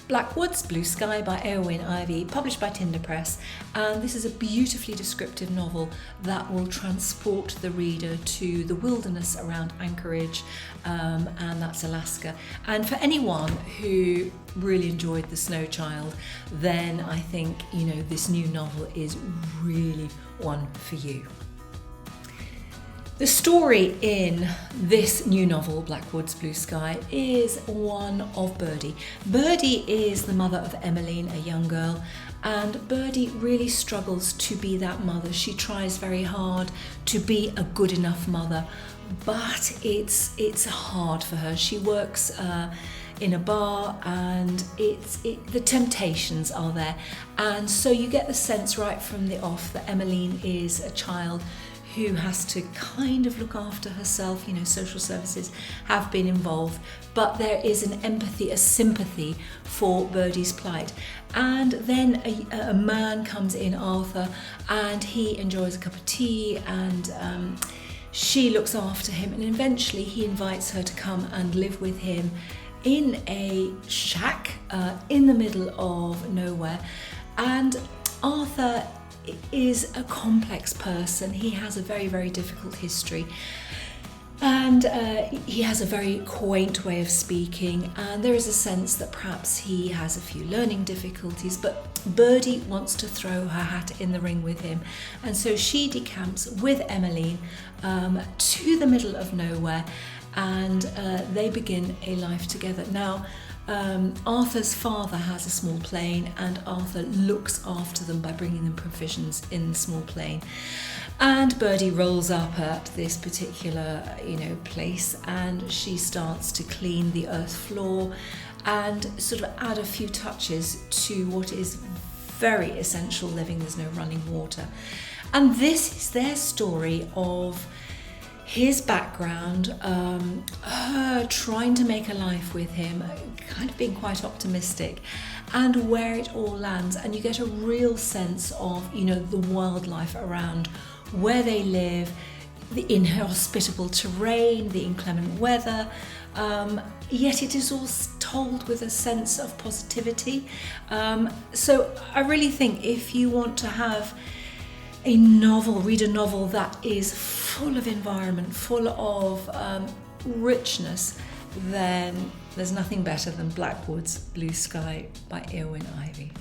Black Woods, Blue Sky by Eowyn Ivey, published by Tinder Press, and this is a beautifully descriptive novel that will transport the reader to the wilderness around Anchorage, and that's Alaska. And for anyone who really enjoyed The Snow Child, then I think, this new novel is really one for you. The story in this new novel, Black Woods, Blue Sky, is one of Birdie. Birdie is the mother of Emaleen, a young girl, and Birdie really struggles to be that mother. She tries very hard to be a good enough mother, but it's hard for her. She works in a bar, and the temptations are there, and so you get the sense right from the off that Emaleen is a child who has to kind of look after herself. Social services have been involved, but there is an empathy, a sympathy for Birdie's plight. And then a man comes in, Arthur, and he enjoys a cup of tea, and she looks after him, and eventually he invites her to come and live with him in a shack in the middle of nowhere. And Arthur is a complex person. He has a very, very difficult history, and he has a very quaint way of speaking, and there is a sense that perhaps he has a few learning difficulties, but Birdie wants to throw her hat in the ring with him, and so she decamps with Emaleen to the middle of nowhere, and they begin a life together. Now, Arthur's father has a small plane, and Arthur looks after them by bringing them provisions in the small plane. And Birdie rolls up at this particular, place, and she starts to clean the earth floor and sort of add a few touches to what is very essential living. There's no running water. And this is their story of his background, her trying to make a life with him, kind of being quite optimistic, and where it all lands. And you get a real sense of, the wildlife around where they live, the inhospitable terrain, the inclement weather, yet it is all told with a sense of positivity. So I really think if you want to have read a novel that is full of environment, full of richness, then there's nothing better than Black Woods, Blue Sky by Eowyn Ivey.